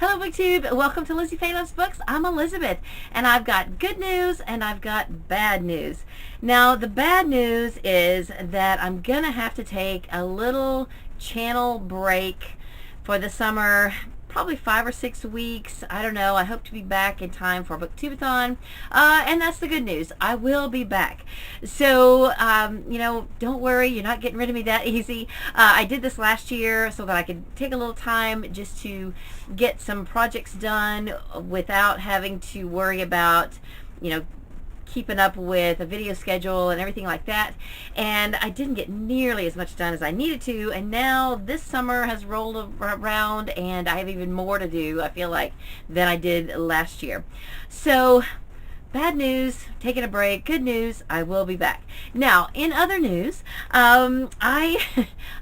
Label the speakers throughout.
Speaker 1: Hello Booktube, welcome to Lizzie Faye Loves Books. I'm Elizabeth, and I've got good news and I've got bad news. Now the bad news is that I'm gonna have to take a little channel break for the summer, probably 5 or 6 weeks. I don't know. I hope to be back in time for Booktubeathon. And that's the good news. I will be back. So, don't worry. You're not getting rid of me that easy. I did this last year so that I could take a little time just to get some projects done without having to worry about, keeping up with a video schedule and everything like that, and I didn't get nearly as much done as I needed to, and now this summer has rolled around and I have even more to do, I feel like, than I did last year. So bad news, taking a break. Good news, I will be back. Now, in other news, I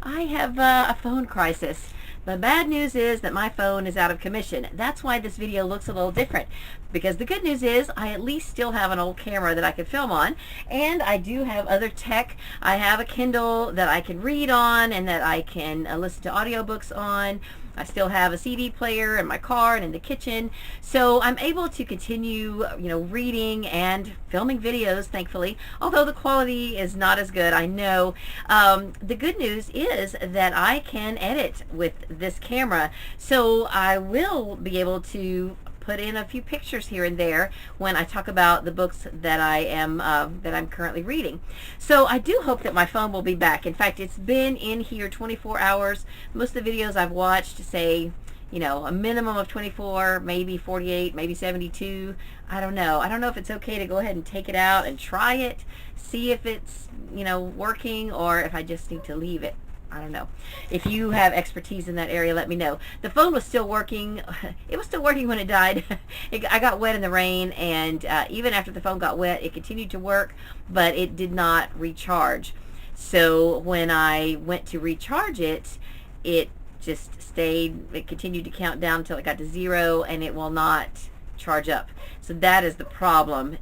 Speaker 1: have a phone crisis. The bad news is that my phone is out of commission. That's why this video looks a little different. Because the good news is I at least still have an old camera that I can film on, and I do have other tech. I have a Kindle that I can read on and that I can listen to audiobooks on. I still have a CD player in my car and in the kitchen, so I'm able to continue, reading and filming videos, thankfully, although the quality is not as good, I know. The good news is that I can edit with this camera, so I will be able to put in a few pictures here and there when I talk about the books that I'm currently reading. So I do hope that my phone will be back. In fact, it's been in here 24 hours. Most of the videos I've watched say, a minimum of 24, maybe 48, maybe 72. I don't know. I don't know if it's okay to go ahead and take it out and try it, see if it's, working, or if I just need to leave it. I don't know. If you have expertise in that area, let me know. The phone was still working. It was still working when it died. I got wet in the rain, and even after the phone got wet, it continued to work, but it did not recharge. So when I went to recharge it, it just stayed. It continued to count down until it got to 0, and it will not charge up. So that is the problem.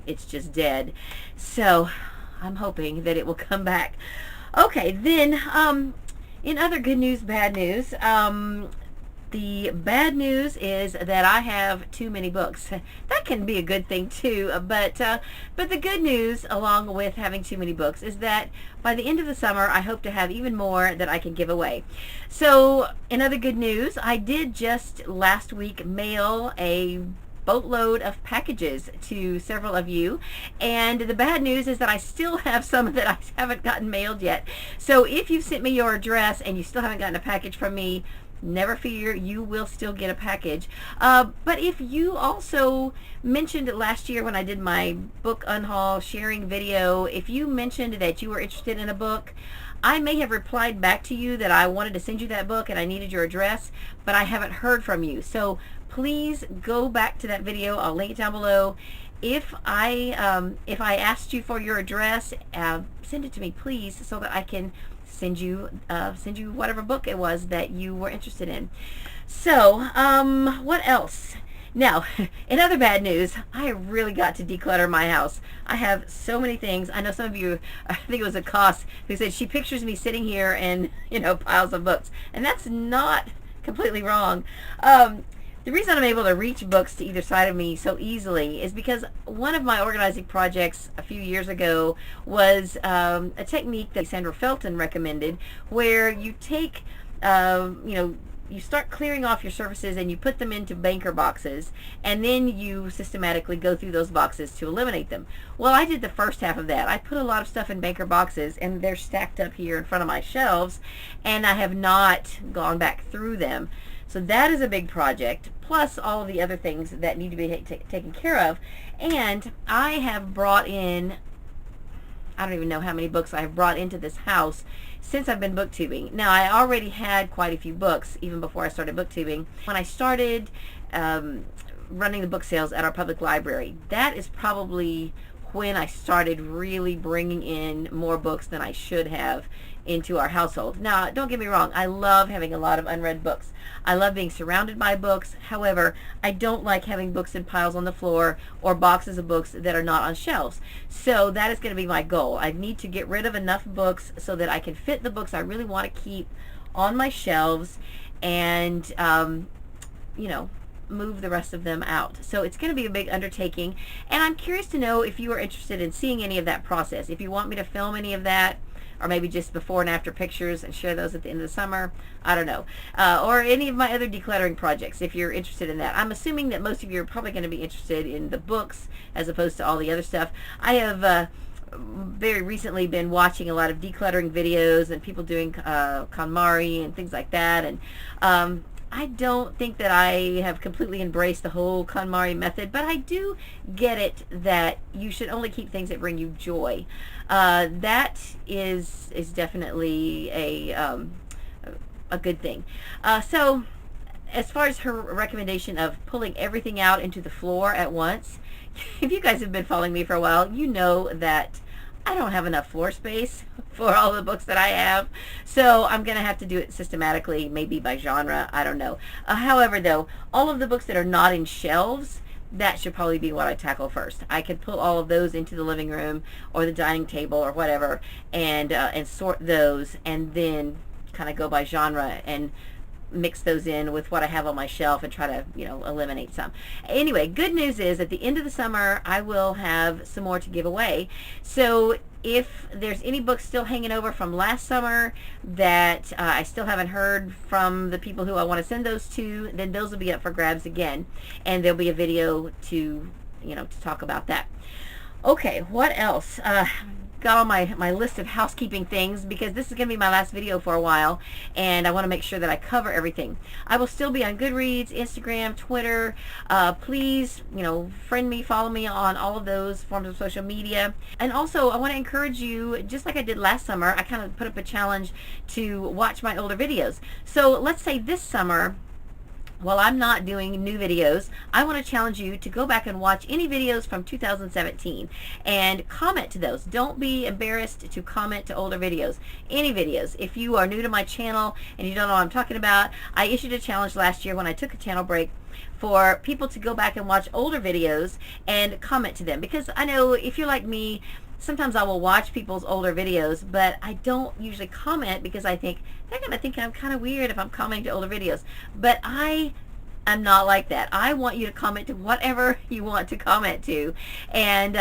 Speaker 1: It's just dead. So I'm hoping that it will come back. Okay, then, in other good news, bad news, the bad news is that I have too many books. That can be a good thing too, but the good news, along with having too many books, is that by the end of the summer, I hope to have even more that I can give away. So, in other good news, I did just last week mail a boatload of packages to several of you, and the bad news is that I still have some that I haven't gotten mailed yet. So if you've sent me your address and you still haven't gotten a package from me, never fear, you will still get a package. But if you also mentioned last year when I did my book unhaul sharing video, if you mentioned that you were interested in a book, I may have replied back to you that I wanted to send you that book and I needed your address, but I haven't heard from you. So please go back to that video. I'll link it down below. If I asked you for your address, send it to me, please, so that I can send you whatever book it was that you were interested in. So, what else? Now, in other bad news, I really got to declutter my house. I have so many things. I know some of you, I think it was a Cost, who said she pictures me sitting here in, piles of books. And that's not completely wrong. The reason I'm able to reach books to either side of me so easily is because one of my organizing projects a few years ago was a technique that Sandra Felton recommended, where you take, you start clearing off your surfaces and you put them into banker boxes, and then you systematically go through those boxes to eliminate them. Well, I did the first half of that. I put a lot of stuff in banker boxes, and they're stacked up here in front of my shelves, and I have not gone back through them. So that is a big project, plus all of the other things that need to be taken care of. And I have brought in, I don't even know how many books I have brought into this house since I've been booktubing. Now, I already had quite a few books even before I started booktubing. When I started running the book sales at our public library, that is probably when I started really bringing in more books than I should have into our household. Now, don't get me wrong, I love having a lot of unread books. I love being surrounded by books. However, I don't like having books in piles on the floor or boxes of books that are not on shelves. So that is going to be my goal. I need to get rid of enough books so that I can fit the books I really want to keep on my shelves, and move the rest of them out. So it's going to be a big undertaking, and I'm curious to know if you are interested in seeing any of that process. If you want me to film any of that, or maybe just before and after pictures and share those at the end of the summer, I don't know. Or any of my other decluttering projects, if you're interested in that. I'm assuming that most of you are probably going to be interested in the books as opposed to all the other stuff. I have very recently been watching a lot of decluttering videos and people doing KonMari and things like that, and I don't think that I have completely embraced the whole KonMari method, but I do get it that you should only keep things that bring you joy. That is definitely a good thing. So as far as her recommendation of pulling everything out into the floor at once, if you guys have been following me for a while, you know that I don't have enough floor space for all the books that I have, so I'm going to have to do it systematically, maybe by genre, I don't know. However, though, all of the books that are not in shelves, that should probably be what I tackle first. I could pull all of those into the living room or the dining table or whatever, and sort those, and then kind of go by genre and mix those in with what I have on my shelf and try to, eliminate some. Anyway, good news is at the end of the summer, I will have some more to give away. So if there's any books still hanging over from last summer that I still haven't heard from the people who I want to send those to, then those will be up for grabs again. And there'll be a video to talk about that. Okay, what else? Got on my list of housekeeping things, because this is going to be my last video for a while, and I want to make sure that I cover everything. I will still be on Goodreads, Instagram, Twitter. Please, friend me, follow me on all of those forms of social media. And also, I want to encourage you, just like I did last summer, I kind of put up a challenge to watch my older videos. So let's say this summer, while I'm not doing new videos, I want to challenge you to go back and watch any videos from 2017 and comment to those. Don't be embarrassed to comment to older videos, any videos. If you are new to my channel and you don't know what I'm talking about, I issued a challenge last year when I took a channel break for people to go back and watch older videos and comment to them, because I know if you're like me, sometimes I will watch people's older videos, but I don't usually comment because I think they're going to think I'm kind of weird if I'm commenting to older videos. But I'm not like that. I want you to comment to whatever you want to comment to. And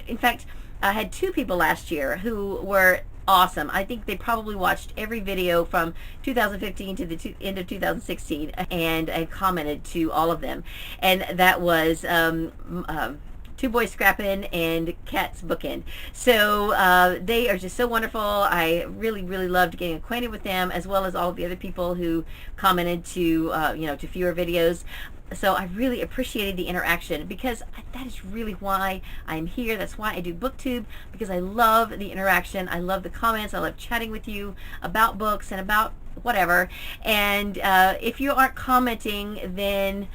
Speaker 1: in fact, I had 2 people last year who were awesome. I think they probably watched every video from 2015 to the end of 2016 and commented to all of them. And that was Two Boys Scrappin' and Cat's Bookend. So they are just so wonderful. I really, really loved getting acquainted with them, as well as all of the other people who commented to to fewer videos. So I really appreciated the interaction, because that is really why I'm here. That's why I do BookTube, because I love the interaction. I love the comments. I love chatting with you about books and about whatever. And if you aren't commenting, then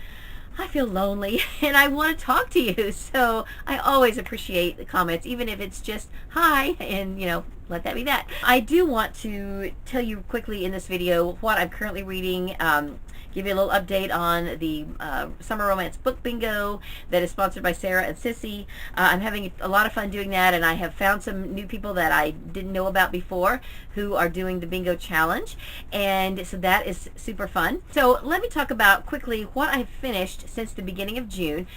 Speaker 1: I feel lonely and I want to talk to you. So I always appreciate the comments, even if it's just hi, and let that be that. I do want to tell you quickly in this video what I'm currently reading. Give you a little update on the Summer Romance Book Bingo that is sponsored by Sarah and Sissy. I'm having a lot of fun doing that, and I have found some new people that I didn't know about before who are doing the bingo challenge, and so that is super fun. So let me talk about quickly what I've finished since the beginning of June.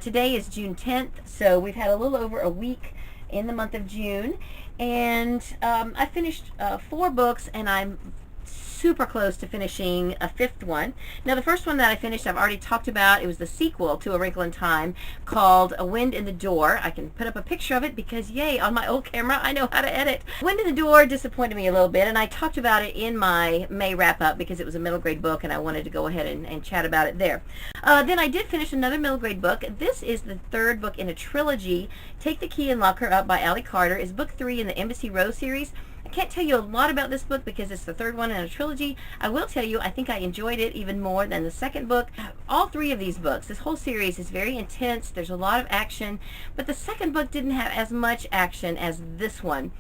Speaker 1: Today is June 10th, so we've had a little over a week in the month of June, and I finished 4 books, and I'm super close to finishing a 5th one. Now, the first one that I finished, I've already talked about. It was the sequel to A Wrinkle in Time, called A Wind in the Door. I can put up a picture of it because, yay, on my old camera, I know how to edit. Wind in the Door disappointed me a little bit, and I talked about it in my May wrap-up because it was a middle grade book, and I wanted to go ahead and chat about it there. Then I did finish another middle grade book. This is the 3rd book in a trilogy. Take the Key and Lock Her Up by Allie Carter is book 3 in the Embassy Row series. I can't tell you a lot about this book because it's the 3rd one in a trilogy. I will tell you, I think I enjoyed it even more than the 2nd book. All 3 of these books, this whole series is very intense. There's a lot of action, but the 2nd book didn't have as much action as this one.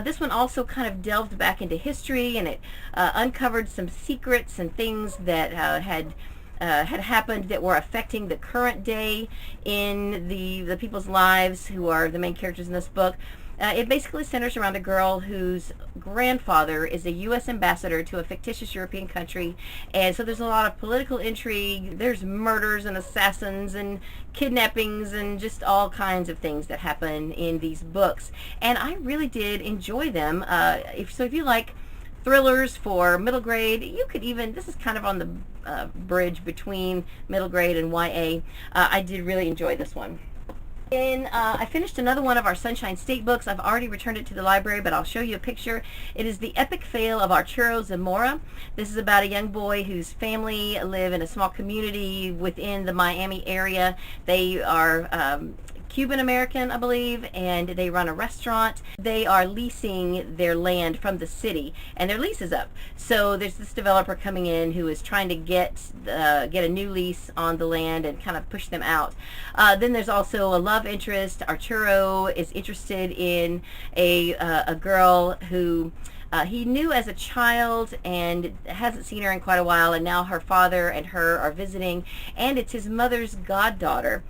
Speaker 1: This one also kind of delved back into history, and it uncovered some secrets and things that had happened that were affecting the current day in the people's lives who are the main characters in this book. It basically centers around a girl whose grandfather is a U.S. ambassador to a fictitious European country, and so there's a lot of political intrigue. There's murders and assassins and kidnappings and just all kinds of things that happen in these books, and I really did enjoy them. If you like thrillers for middle grade, you could even, this is kind of on the bridge between middle grade and YA. I did really enjoy this one. And I finished another one of our Sunshine State books. I've already returned it to the library, but I'll show you a picture. It is The Epic Fail of Arturo Zamora. This is about a young boy whose family live in a small community within the Miami area. They are Cuban American, I believe, and they run a restaurant. They are leasing their land from the city, and their lease is up. So there's this developer coming in who is trying to get a new lease on the land and kind of push them out. Then there's also a love interest. Arturo is interested in a girl who he knew as a child and hasn't seen her in quite a while, and now her father and her are visiting, and it's his mother's goddaughter.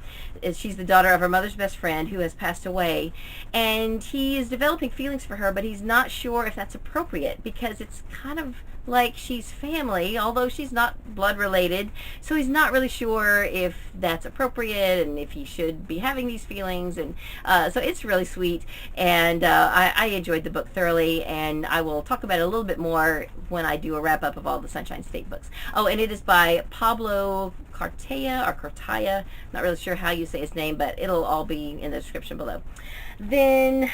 Speaker 1: She's the daughter of her mother's best friend who has passed away, and he is developing feelings for her, but he's not sure if that's appropriate because it's kind of like she's family, although she's not blood related, so he's not really sure if that's appropriate and if he should be having these feelings. And so it's really sweet, and I enjoyed the book thoroughly, and I will talk about it a little bit more when I do a wrap up of all the Sunshine State books. Oh, and it is by Pablo Cartaya. Not really sure how you say his name, but it'll all be in the description below. Then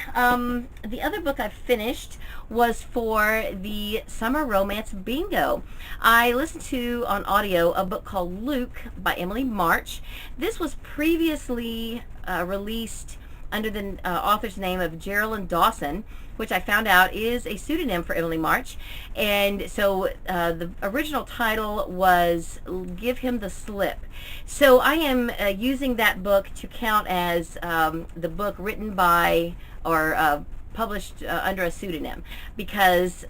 Speaker 1: the other book I finished was for the Summer Romance Bingo. I listened to on audio a book called Luke by Emily March. This was previously released under the author's name of Geraldine Dawson, which I found out is a pseudonym for Emily March. And so the original title was Give Him the Slip. So I am using that book to count as the book written by or published under a pseudonym, because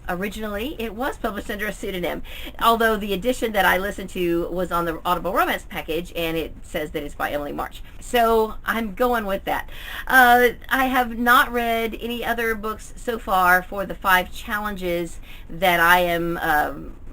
Speaker 1: originally it was published under a pseudonym, although the edition that I listened to was on the Audible Romance package and it says that it's by Emily March. So I'm going with that. I have not read any other books so far for the 5 challenges that I am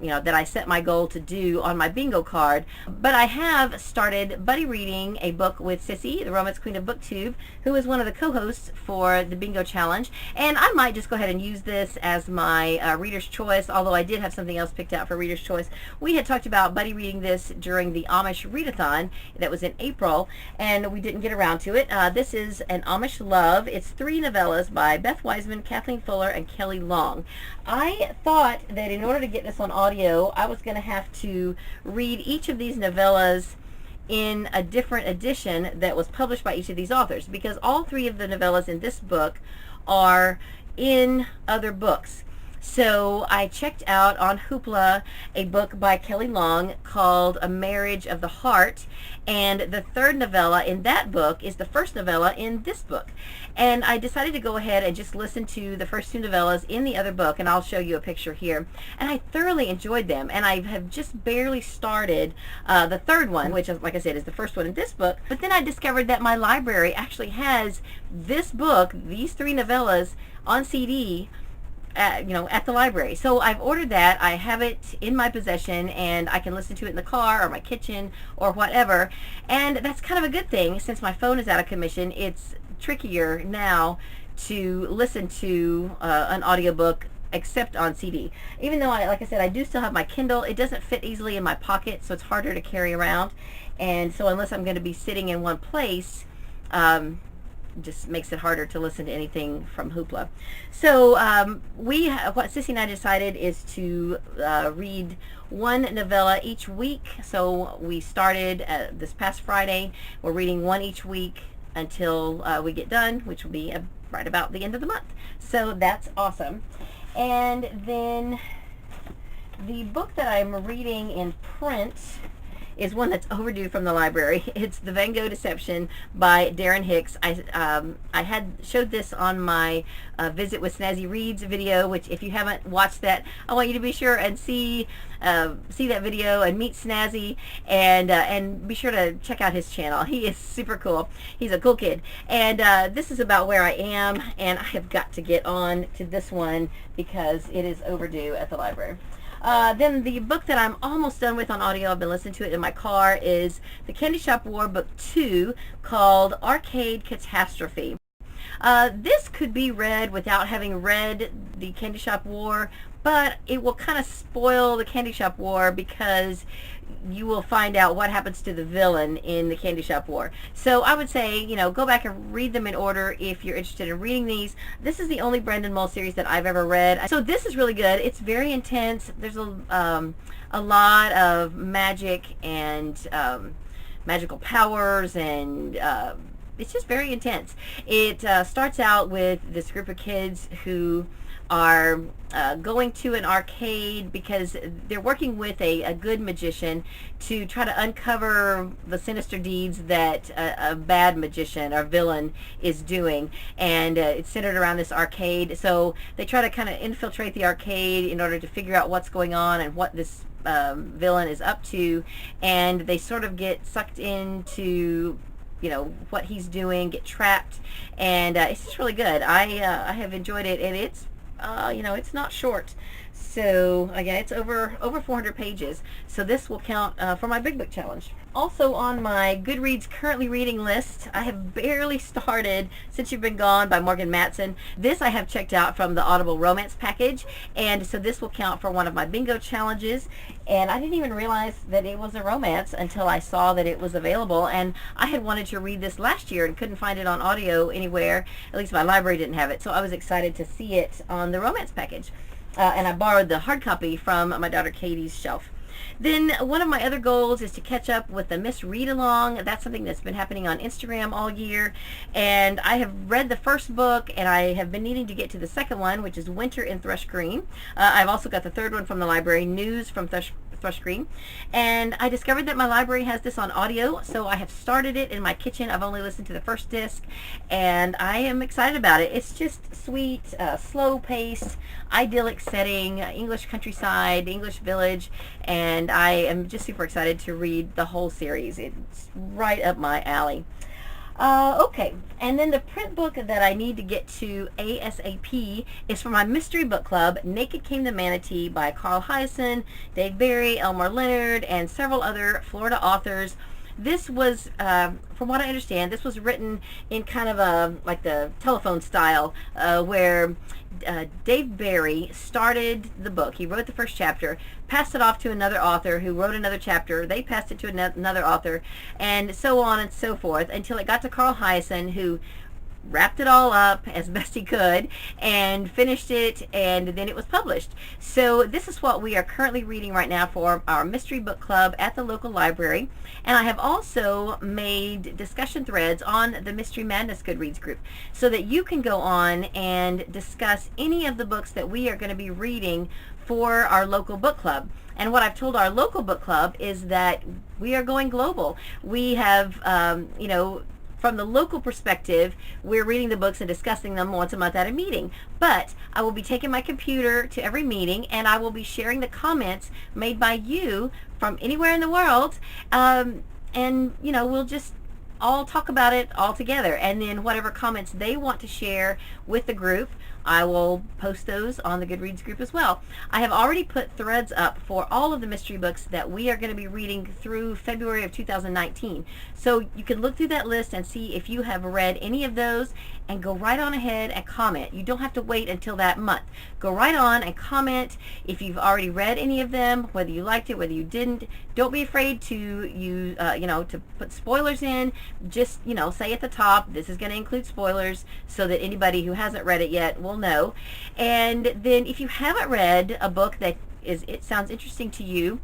Speaker 1: that I set my goal to do on my bingo card, but I have started buddy reading a book with Sissy, the Romance Queen of Booktube, who is one of the co-hosts for the bingo challenge, and I might just go ahead and use this as my reader's choice, although I did have something else picked out for reader's choice. We had talked about buddy reading this during the Amish readathon that was in April, and we didn't get around to it. This is An Amish Love. It's 3 novellas by Beth Wiseman, Kathleen Fuller, and Kelly Long. I thought that in order to get this on audio, I was going to have to read each of these novellas in a different edition that was published by each of these authors, because all 3 of the novellas in this book are in other books. So I checked out on Hoopla a book by Kelly Long called A Marriage of the Heart, and the 3rd novella in that book is the 1st novella in this book. And I decided to go ahead and just listen to the first 2 novellas in the other book, and I'll show you a picture here. And I thoroughly enjoyed them, and I have just barely started the 3rd one, which, like I said, is the first one in this book. But then I discovered that my library actually has this book, these 3 novellas, on CD at the library. So I've ordered that. I have it in my possession, and I can listen to it in the car or my kitchen or whatever. And that's kind of a good thing. Since my phone is out of commission, it's trickier now to listen to an audiobook except on CD. Even though, like I said, I do still have my Kindle, it doesn't fit easily in my pocket, so it's harder to carry around. And so unless I'm going to be sitting in one place, just makes it harder to listen to anything from Hoopla. So what Sissy and I decided is to read 1 novella each week. So we started this past Friday. We're reading 1 each week until we get done, which will be right about the end of the month. So that's awesome. And then the book that I'm reading in print is one that's overdue from the library. It's The Van Gogh Deception by Darren Hicks. I had showed this on my Visit with Snazzy Reads video, which if you haven't watched that, I want you to be sure and see that video and meet Snazzy, and be sure to check out his channel. He is super cool. He's a cool kid. And this is about where I am, and I have got to get on to this one because it is overdue at the library. Then the book that I'm almost done with on audio, I've been listening to it in my car, is The Candy Shop War Book 2, called Arcade Catastrophe. This could be read without having read The Candy Shop War, but it will kind of spoil The Candy Shop War because you will find out what happens to the villain in The Candy Shop War. So I would say, you know, go back and read them in order if you're interested in reading these. This is the only Brandon Mull series that I've ever read. So this is really good. It's very intense. There's a lot of magic and magical powers, and it's just very intense. It starts out with this group of kids who are going to an arcade because they're working with a good magician to try to uncover the sinister deeds that a bad magician or villain is doing, and it's centered around this arcade. So they try to kind of infiltrate the arcade in order to figure out what's going on and what this villain is up to, and they sort of get sucked into, you know, what he's doing, get trapped, and it's just really good. I have enjoyed it, and it's you know, it's not short. So again, it's over 400 pages. So this will count for my Big Book Challenge. Also on my Goodreads currently reading list, I have barely started Since You've Been Gone by Morgan Matson. This I have checked out from the Audible Romance package, and so this will count for one of my bingo challenges. And I didn't even realize that it was a romance until I saw that it was available, and I had wanted to read this last year and couldn't find it on audio anywhere. At least my library didn't have it, so I was excited to see it on the romance package. And I borrowed the hard copy from my daughter Katie's shelf. Then one of my other goals is to catch up with the Miss Read Along. That's something that's been happening on Instagram all year, and I have read the first book, and I have been needing to get to the second one, which is Winter in Thrush Green. I've also got the third one from the library, News from Thrush Green, and I discovered that my library has this on audio, so I have started it in my kitchen. I've only listened to the first disc, and I am excited about it. It's just sweet, slow-paced, idyllic setting, English countryside, English village, and I am just super excited to read the whole series. It's right up my alley. Okay, and then the print book that I need to get to ASAP is for my mystery book club, Naked Came the Manatee by Carl Hyacin, Dave Barry, Elmore Leonard, and several other Florida authors. This was, from what I understand, this was written in kind of a, like the telephone style, where Dave Barry started the book. He wrote the first chapter, passed it off to another author who wrote another chapter. They passed it to another author, and so on and so forth, until it got to Carl Hyacin, who wrapped it all up as best he could and finished it, and then it was published. So this is what we are currently reading right now for our mystery book club at the local library. And I have also made discussion threads on the Mystery Madness Goodreads group so that you can go on and discuss any of the books that we are going to be reading for our local book club. And what I've told our local book club is that we are going global. We have, you know, from the local perspective, we're reading the books and discussing them once a month at a meeting. But I will be taking my computer to every meeting, and I will be sharing the comments made by you from anywhere in the world. And, you know, we'll just all talk about it all together. And then whatever comments they want to share with the group, I will post those on the Goodreads group as well. I have already put threads up for all of the mystery books that we are going to be reading through February of 2019. So you can look through that list and see if you have read any of those, and go right on ahead and comment. You don't have to wait until that month. Go right on and comment if you've already read any of them, whether you liked it, whether you didn't. Don't be afraid to you know, to put spoilers in. Just, you know, say at the top, this is going to include spoilers, so that anybody who hasn't read it yet will know. And then if you haven't read a book that it sounds interesting to you,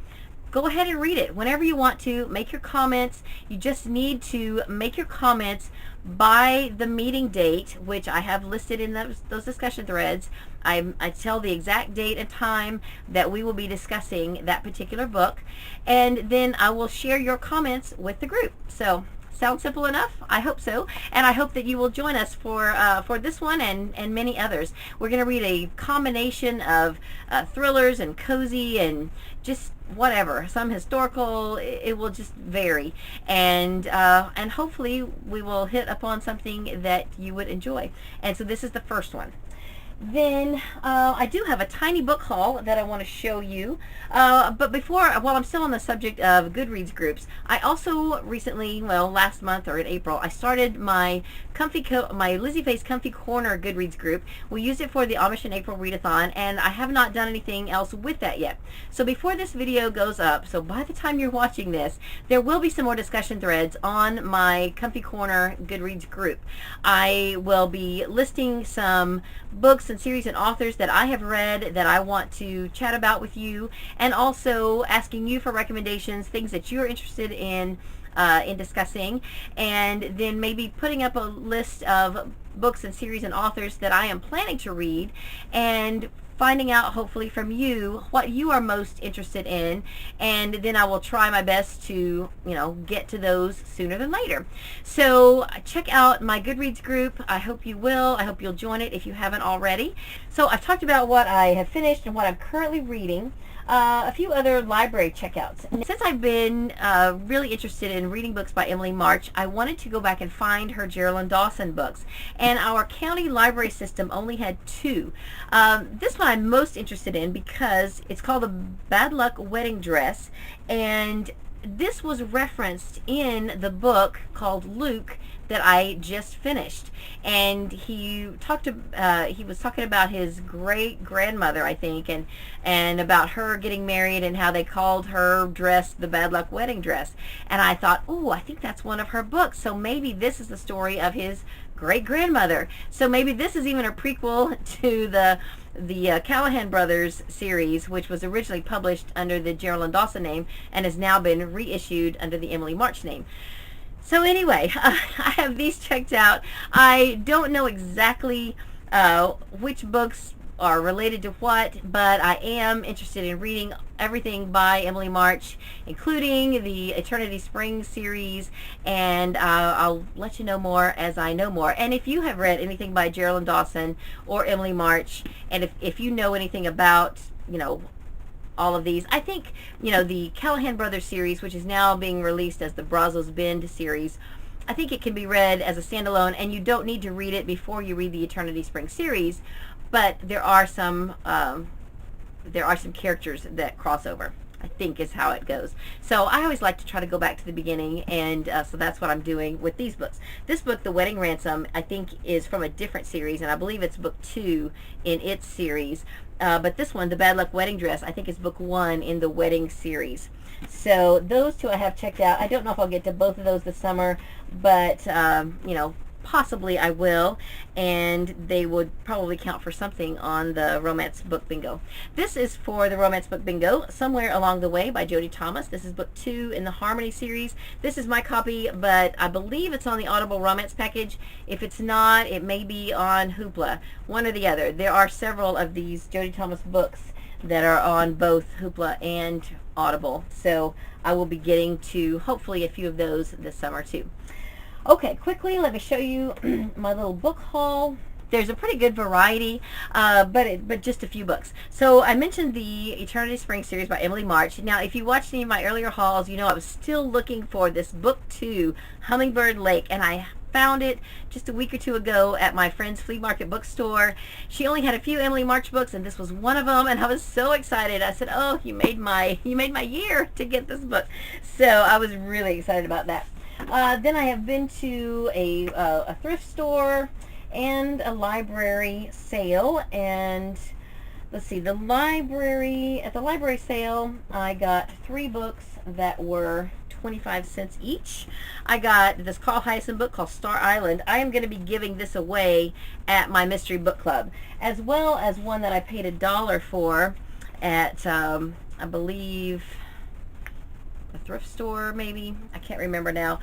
Speaker 1: go ahead and read it whenever you want to. Make your comments. You just need to make your comments by the meeting date, which I have listed in those discussion threads. I tell the exact date and time that we will be discussing that particular book, and then I will share your comments with the group. So, sound simple enough? I hope so, and I hope that you will join us for this one and many others. We're going to read a combination of thrillers and cozy and just whatever, some historical. It will just vary, and hopefully we will hit upon something that you would enjoy. And so this is the first one. Then I do have a tiny book haul that I want to show you. But while I'm still on the subject of Goodreads groups, I also recently, well, last month or in April, I started my Lizzie Faye's Comfy Corner Goodreads group. We used it for the Amish and April readathon, and I have not done anything else with that yet. So before this video goes up, so by the time you're watching this, there will be some more discussion threads on my Comfy Corner Goodreads group. I will be listing some books and series and authors that I have read that I want to chat about with you, and also asking you for recommendations, things that you're interested in discussing, and then maybe putting up a list of books and series and authors that I am planning to read, and finding out hopefully from you what you are most interested in, and then I will try my best to, get to those sooner than later. So check out my Goodreads group. I hope you will. I hope you'll join it if you haven't already. So I've talked about what I have finished and what I'm currently reading. A few other library checkouts. Since I've been really interested in reading books by Emily March, I wanted to go back and find her Geraldine Dawson books. And our county library system only had 2. This one I'm most interested in because it's called The Bad Luck Wedding Dress, and this was referenced in the book called Luke that I just finished, and he was talking about his great grandmother, I think, and about her getting married and how they called her dress the Bad Luck Wedding Dress. And I thought, oh, I think that's one of her books, so maybe this is the story of his great grandmother. So maybe this is even a prequel to the Callahan Brothers series, which was originally published under the Geraldine Dawson name and has now been reissued under the Emily March name. So anyway, I have these checked out. I don't know exactly which books are related to what, but I am interested in reading everything by Emily March, including the Eternity Spring series, and I'll let you know more as I know more. And if you have read anything by Geraldine Dawson or Emily March, and if you know anything about, all of these. I think, the Callahan Brothers series, which is now being released as the Brazos Bend series, I think it can be read as a standalone, and you don't need to read it before you read the Eternity Spring series, but there are some characters that cross over, I think is how it goes. So I always like to try to go back to the beginning, and so that's what I'm doing with these books. This book, The Wedding Ransom, I think is from a different series, and I believe it's book 2 in its series. But this one, The Bad Luck Wedding Dress, I think is book 1 in the Wedding series. So those 2 I have checked out. I don't know if I'll get to both of those this summer, but, possibly I will, and they would probably count for something on the Romance Book Bingo. This is for the Romance Book Bingo, Somewhere Along the Way by Jody Thomas. This is book 2 in the Harmony series. This is my copy, but I believe it's on the Audible Romance package. If it's not, it may be on Hoopla, one or the other. There are several of these Jody Thomas books that are on both Hoopla and Audible, so I will be getting to hopefully a few of those this summer too. Okay, quickly, let me show you my little book haul. There's a pretty good variety, but just a few books. So I mentioned the Eternity Spring series by Emily March. Now, if you watched any of my earlier hauls, I was still looking for this book 2, Hummingbird Lake, and I found it just a week or 2 ago at my friend's flea market bookstore. She only had a few Emily March books, and this was one of them, and I was so excited. I said, "Oh, you made my year to get this book." So I was really excited about that. Then I have been to a thrift store and a library sale, and let's see, at the library sale I got 3 books that were 25 cents each. I got this Carl Hyacin book called Star Island. I am going to be giving this away at my mystery book club, as well as one that I paid $1 for at I believe thrift store, maybe. I can't remember now.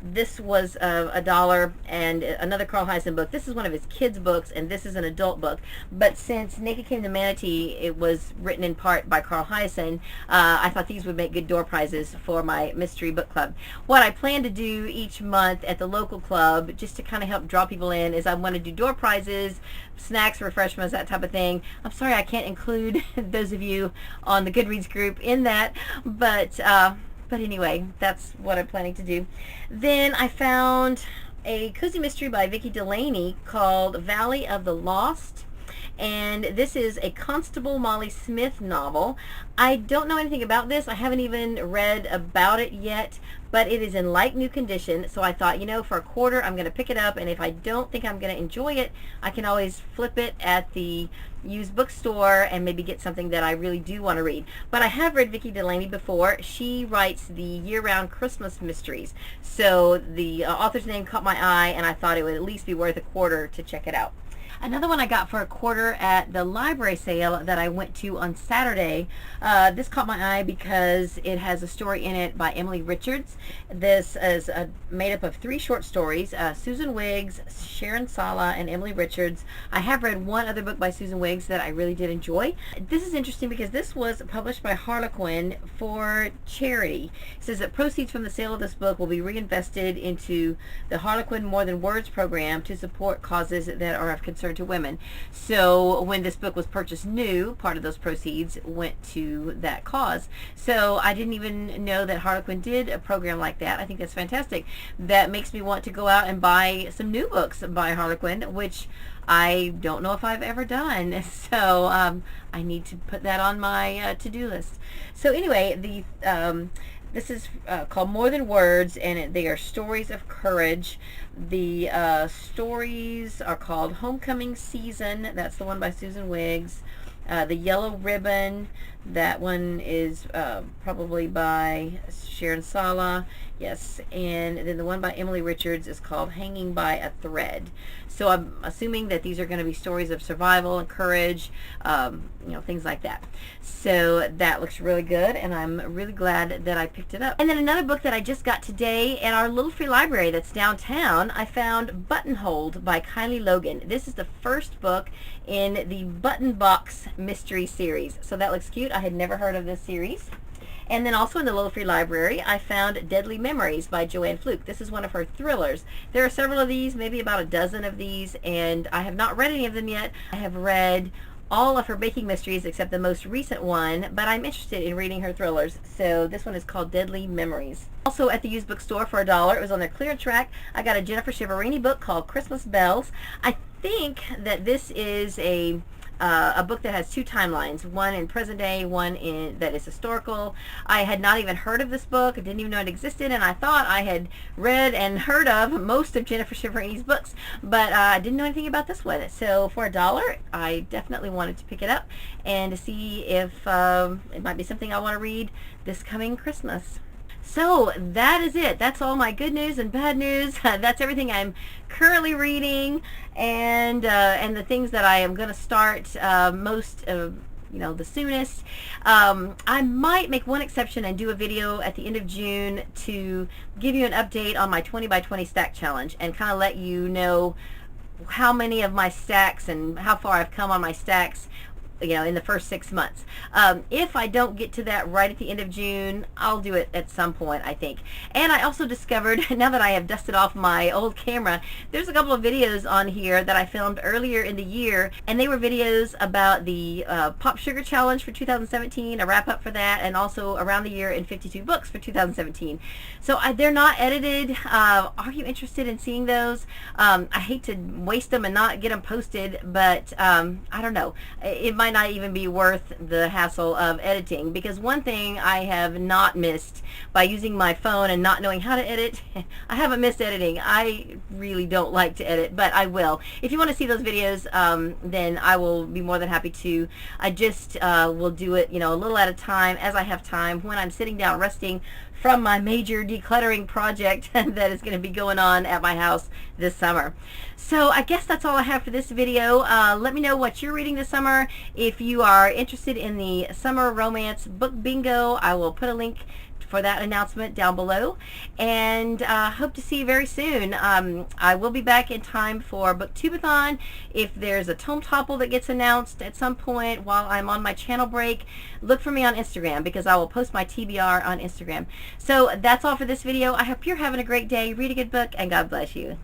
Speaker 1: This was $1, and another Carl Hiaasen book. This is one of his kids' books, and this is an adult book. But since Naked Came to Manatee, it was written in part by Carl Hiaasen, I thought these would make good door prizes for my mystery book club. What I plan to do each month at the local club, just to kind of help draw people in, is I want to do door prizes, snacks, refreshments, that type of thing. I'm sorry I can't include those of you on the Goodreads group in that, but anyway, that's what I'm planning to do. Then I found a cozy mystery by Vicki Delaney called Valley of the Lost, and this is a Constable Molly Smith novel. I don't know anything about this. I haven't even read about it yet, but it is in like new condition, so I thought, you know, for $1 I'm going to pick it up, and if I don't think I'm going to enjoy it, I can always flip it at the used bookstore and maybe get something that I really do want to read. But I have read Vicki Delaney before. She writes the year-round Christmas mysteries, so the author's name caught my eye, and I thought it would at least be worth $1 to check it out. Another one I got for $1 at the library sale that I went to on Saturday. This caught my eye because it has a story in it by Emily Richards. This is made up of 3 short stories, Susan Wiggs, Sharon Sala, and Emily Richards. I have read one other book by Susan Wiggs that I really did enjoy. This is interesting because this was published by Harlequin for charity. It says that proceeds from the sale of this book will be reinvested into the Harlequin More Than Words program to support causes that are of concern to women. So when this book was purchased new, part of those proceeds went to that cause. So I didn't even know that Harlequin did a program like that. I think that's fantastic. That makes me want to go out and buy some new books by Harlequin, which I don't know if I've ever done. So I need to put that on my to-do list. So anyway, this is called More Than Words, and they are stories of courage. The stories are called Homecoming Season. That's the one by Susan Wiggs. The Yellow Ribbon, that one is probably by Sharon Sala. Yes, and then the one by Emily Richards is called Hanging by a Thread. So I'm assuming that these are going to be stories of survival and courage, you know, things like that. So that looks really good, and I'm really glad that I picked it up. And then another book that I just got today at our little free library that's downtown, I found Buttonholed by Kylie Logan. This is the first book in the Button Box mystery series. So that looks cute. I had never heard of this series. And then also in the Little Free Library, I found Deadly Memories by Joanne Fluke. This is one of her thrillers. There are several of these, maybe about a dozen of these, and I have not read any of them yet. I have read all of her baking mysteries except the most recent one, but I'm interested in reading her thrillers. So this one is called Deadly Memories. Also at the used bookstore for $1, it was on their clearance rack, I got a Jennifer Shiverini book called Christmas Bells. I think that this is a book that has 2 timelines, one in present day, one that is historical. I had not even heard of this book. I didn't even know it existed, and I thought I had read and heard of most of Jennifer Shiverini's books, but I didn't know anything about this one. So for $1, I definitely wanted to pick it up and to see if it might be something I want to read this coming Christmas. So that is it. That's all my good news and bad news. That's everything I'm currently reading, and the things that I am going to start the soonest. I might make one exception and do a video at the end of June to give you an update on my 20 by 20 stack challenge and kind of let you know how many of my stacks and how far I've come on my stacks, you know, in the first 6 months. If I don't get to that right at the end of June, I'll do it at some point, I think. And I also discovered, now that I have dusted off my old camera, there's a couple of videos on here that I filmed earlier in the year, and they were videos about the Pop Sugar Challenge for 2017, a wrap up for that, and also Around the Year in 52 Books for 2017. So they're not edited. Are you interested in seeing those? I hate to waste them and not get them posted, but I don't know. It might not even be worth the hassle of editing, because one thing I have not missed by using my phone and not knowing how to edit, I haven't missed editing. I really don't like to edit, but I will. If you want to see those videos, then I will be more than happy to. I just will do it, you know, a little at a time as I have time when I'm sitting down resting from my major decluttering project that is going to be going on at my house this summer. So I guess that's all I have for this video. Let me know what you're reading this summer. If you are interested in the summer romance book bingo, I will put a link for that announcement down below, and hope to see you very soon. I will be back in time for Booktubeathon. If there's a tome topple that gets announced at some point while I'm on my channel break, look for me on Instagram, because I will post my TBR on Instagram. So that's all for this video. I hope you're having a great day. Read a good book, and God bless you.